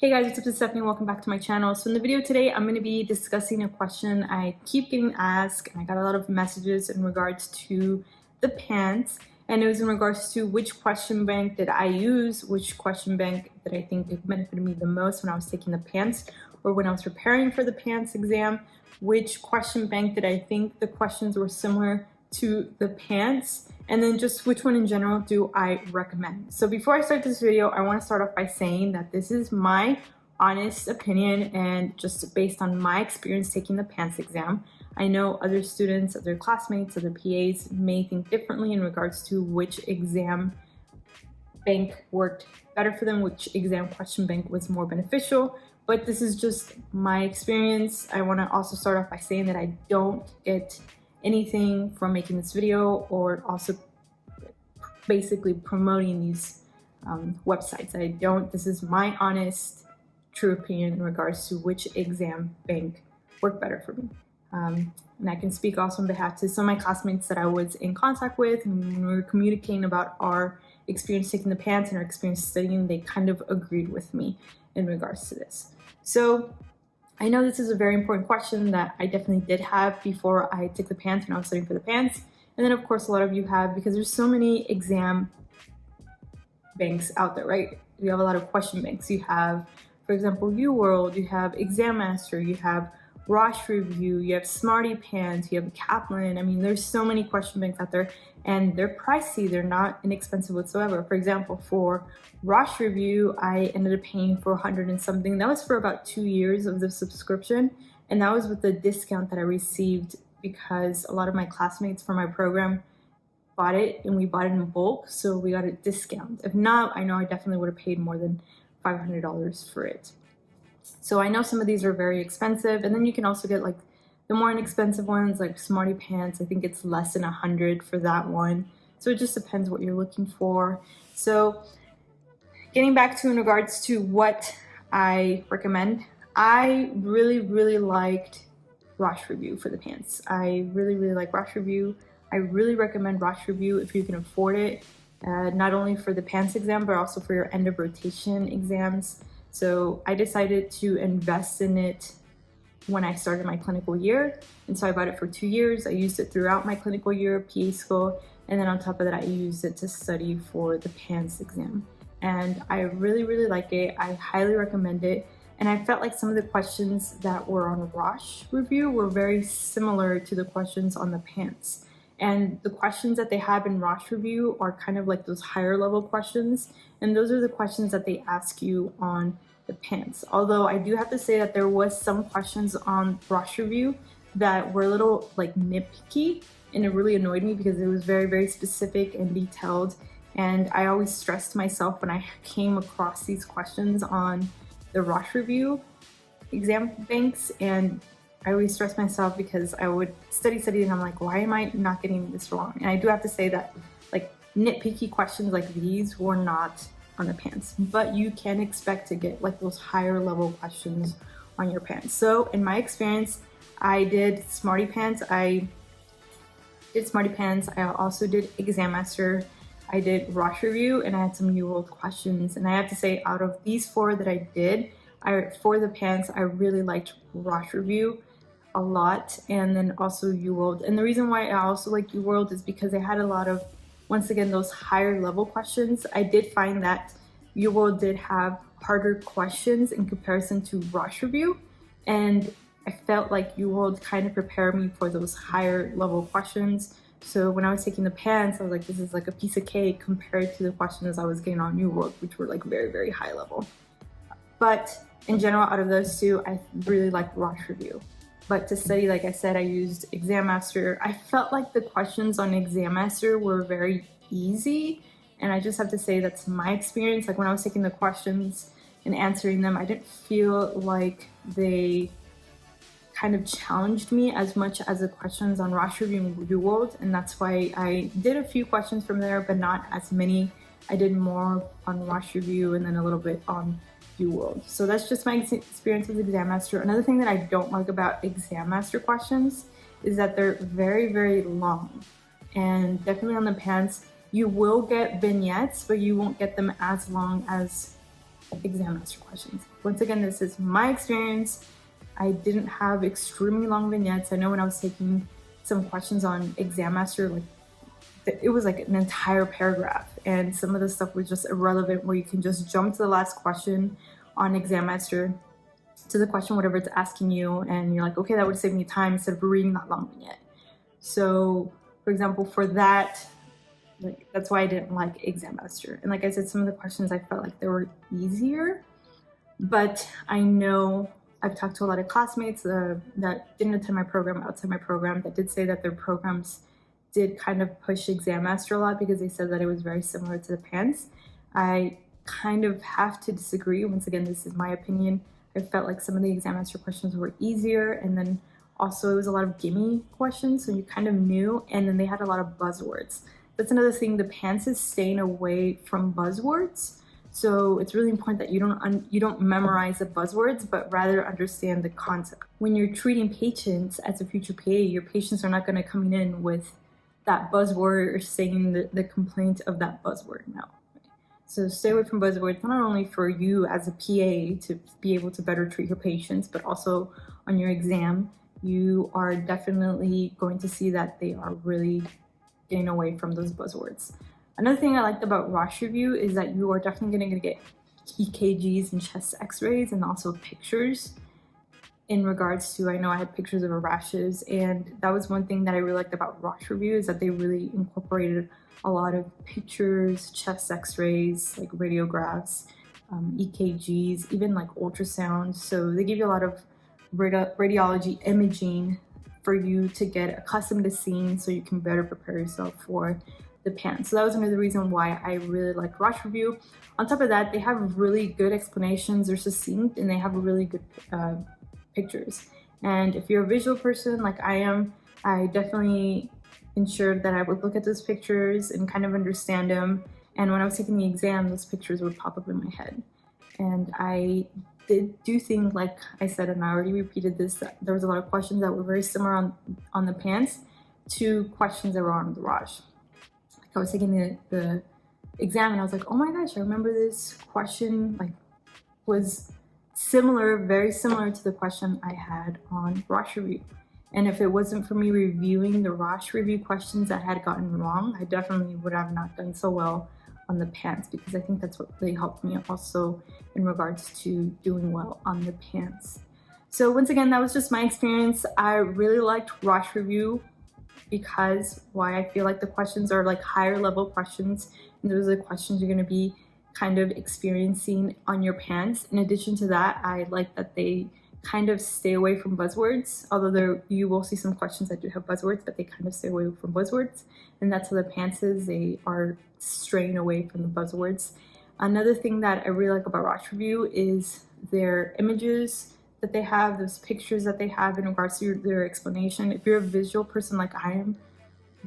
Hey guys, what's up? It's Stephanie. Welcome back to my channel. So in the video today, I'm going to be discussing a question I keep getting asked, and I got a lot of messages in regards to the PANCE, and it was in regards to which question bank did I use, which question bank that I think benefited me the most when I was taking the PANCE or when I was preparing for the PANCE exam, which question bank did I think the questions were similar to the PANCE, and then just which one in general do I recommend. So before I start this video, I want to start off by saying that this is my honest opinion and just based on my experience taking the PANCE exam. I know other students, other classmates, other PAs may think differently in regards to which exam bank worked better for them, which exam question bank was more beneficial, but this is just my experience. I want to also start off by saying that I don't get anything from making this video or also basically promoting these websites. I don't. This is my honest, true opinion in regards to which exam bank worked better for me. And I can speak also on behalf to some of my classmates that I was in contact with, and when we were communicating about our experience taking the PANCE and our experience studying, they kind of agreed with me in regards to this. So I know this is a very important question that I definitely did have before I took the PANCE when I was studying for the PANCE. And then of course a lot of you have, because there's so many exam banks out there, right? You have a lot of question banks. You have, for example, Uworld, you have Exam Master, you have Rosh Review, you have Smarty Pants, you have Kaplan. I mean, there's so many question banks out there and they're pricey. They're not inexpensive whatsoever. For example, for Rosh Review, I ended up paying for 100 and something. That was for about 2 years of the subscription. And that was with the discount that I received because a lot of my classmates from my program bought it and we bought it in bulk. So we got a discount. If not, I know I definitely would have paid more than $500 for it. So I know some of these are very expensive, and then you can also get like the more inexpensive ones like Smarty Pants. I think it's less than 100 for that one. So it just depends what you're looking for. So getting back to in regards to what I recommend, I really liked Rosh Review for the PANCE. I really like Rosh Review. I really recommend Rosh Review if you can afford it, not only for the PANCE exam, but also for your end of rotation exams. So I decided to invest in it when I started my clinical year. And so I bought it for 2 years. I used it throughout my clinical year of PA school. And then on top of that, I used it to study for the PANCE exam. And I really like it. I highly recommend it. And I felt like some of the questions that were on Rosh Review were very similar to the questions on the PANCE. And the questions that they have in Rosh Review are kind of like those higher level questions. And those are the questions that they ask you on the PANCE. Although I do have to say that there was some questions on Rosh Review that were a little like nitpicky, and it really annoyed me because it was very specific and detailed. And I always stressed myself when I came across these questions on the Rosh Review exam banks, and I always stressed myself because I would study and I'm like, why am I not getting this wrong? And I do have to say that like nitpicky questions like these were not on the PANCE, but you can expect to get like those higher level questions on your PANCE. So in my experience, I did Smarty Pants. I also did Exam Master. I did Rosh Review, and I had some Uworld questions. And I have to say, out of these 4 that I did, for the PANCE, I really liked Rosh Review a lot, and then also Uworld. And the reason why I also like Uworld is because I had a lot of, once again, those higher level questions. I did find that Uworld did have harder questions in comparison to Rosh Review, and I felt like Uworld kind of prepared me for those higher level questions. So when I was taking the PANCE, I was like, this is like a piece of cake compared to the questions I was getting on Uworld, which were like very high level. But in general, out of those 2, I really like Rosh Review. But to study, like I said, I used Exam Master. I felt like the questions on Exam Master were very easy. And I just have to say that's my experience. Like when I was taking the questions and answering them, I didn't feel like they kind of challenged me as much as the questions on Rosh Review and Uworld. And that's why I did a few questions from there, but not as many. I did more on Rosh Review and then a little bit on Uworld. So that's just my experience with Exam Master. Another thing that I don't like about Exam Master questions is that they're very long. And definitely on the PANCE, you will get vignettes, but you won't get them as long as exam master questions. Once again, this is my experience. I didn't have extremely long vignettes. I know when I was taking some questions on exam master, like it was like an entire paragraph, and some of the stuff was just irrelevant, where you can just jump to the last question on exam master, to the question whatever it's asking you, and you're like, okay, that would save me time instead of reading that long vignette. So for example, for that, like that's why I didn't like exam master. And like I said, some of the questions I felt like they were easier, but I know I've talked to a lot of classmates that didn't attend my program, outside my program, that did say that their programs did kind of push exam master a lot because they said that it was very similar to the PANCE. I kind of have to disagree. Once again, this is my opinion. I felt like some of the exam master questions were easier, and then also it was a lot of gimme questions, so you kind of knew, and then they had a lot of buzzwords. That's another thing, the PANCE is staying away from buzzwords. So it's really important that you don't memorize the buzzwords, but rather understand the concept. When you're treating patients as a future PA, your patients are not going to come in with that buzzword or saying the complaint of that buzzword. No. So stay away from buzzwords, not only for you as a PA to be able to better treat your patients, but also on your exam, you are definitely going to see that they are really getting away from those buzzwords. Another thing I liked about Rosh review is that you are definitely going to get EKGs and chest x-rays, and also pictures in regards to, I know I had pictures of rashes, and that was one thing that I really liked about Rosh review, is that they really incorporated a lot of pictures, chest x-rays, like radiographs, EKGs, even like ultrasounds. So they give you a lot of radiology imaging for you to get accustomed to seeing, so you can better prepare yourself for the PANCE. So that was another reason why I really like Rosh review. On top of that, they have really good explanations. They're succinct, and they have really good pictures. And if you're a visual person like I am, I definitely ensured that I would look at those pictures and kind of understand them. And when I was taking the exam, those pictures would pop up in my head. And I do think, like I said, and I already repeated this, that there was a lot of questions that were very similar on the PANCE to questions that were on the Rosh. Like I was taking the exam, and I was like, oh my gosh, I remember this question like was similar, very similar to the question I had on Rosh review. And if it wasn't for me reviewing the Rosh review questions that I had gotten wrong, I definitely would have not done so well on the PANCE, because I think that's what really helped me also in regards to doing well on the PANCE. So once again, that was just my experience. I really liked Rosh review because why I feel like the questions are like higher level questions, and those are the questions you're going to be kind of experiencing on your PANCE. In addition to that, I like that they kind of stay away from buzzwords, although you will see some questions that do have buzzwords, but they kind of stay away from buzzwords. And that's how the PANCE is, they are straying away from the buzzwords. Another thing that I really like about Rosh review is their images that they have, those pictures that they have in regards to their explanation. If you're a visual person like I am,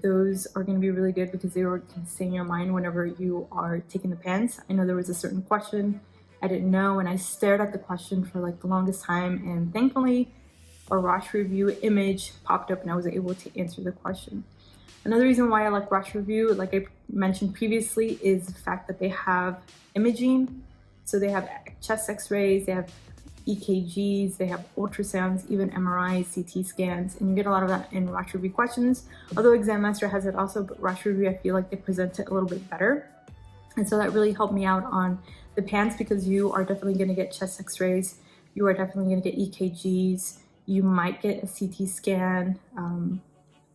those are going to be really good because they can stay in your mind whenever you are taking the PANCE. I know there was a certain question I didn't know, and I stared at the question for like the longest time, and thankfully a Rosh review image popped up and I was able to answer the question. Another reason why I like Rosh review, like I mentioned previously, is the fact that they have imaging. So they have chest x-rays, they have EKGs, they have ultrasounds, even MRIs, CT scans, and you get a lot of that in Rosh review questions. Although Exam Master has it also, but Rosh review, I feel like they present it a little bit better. And so that really helped me out on the PANCE, because you are definitely going to get chest x-rays, you are definitely going to get EKGs, you might get a CT scan, an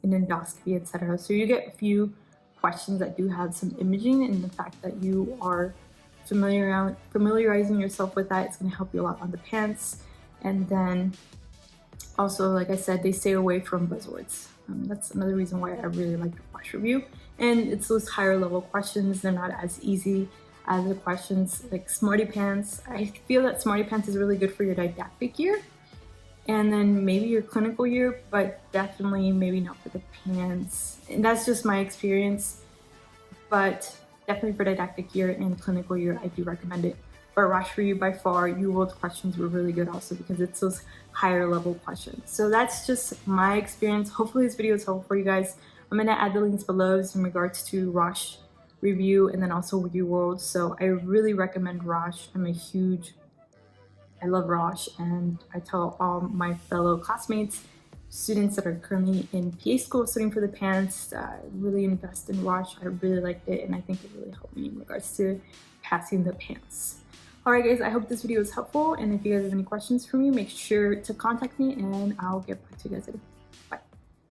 endoscopy, etc. So you get a few questions that do have some imaging, and the fact that you are familiarizing yourself with that is going to help you a lot on the PANCE. And then also, like I said, they stay away from buzzwords. That's another reason why I really like the Rosh review. And it's those higher level questions, they're not as easy as the questions like Smarty Pants. I feel that Smarty Pants is really good for your didactic year and then maybe your clinical year, but definitely maybe not for the PANCE. And that's just my experience, but definitely for didactic year and clinical year, I do recommend it. But Rosh review, by far, Uworld questions were really good also because it's those higher level questions. So that's just my experience. Hopefully this video is helpful for you guys. I'm going to add the links below in regards to Rosh review, and then also Uworld. So I really recommend Rosh. I love Rosh, and I tell all my fellow classmates, students that are currently in PA school studying for the PANCE, really invest in Rosh. I really liked it, and I think it really helped me in regards to passing the PANCE. Alright guys, I hope this video was helpful, and if you guys have any questions for me, make sure to contact me and I'll get back to you guys later.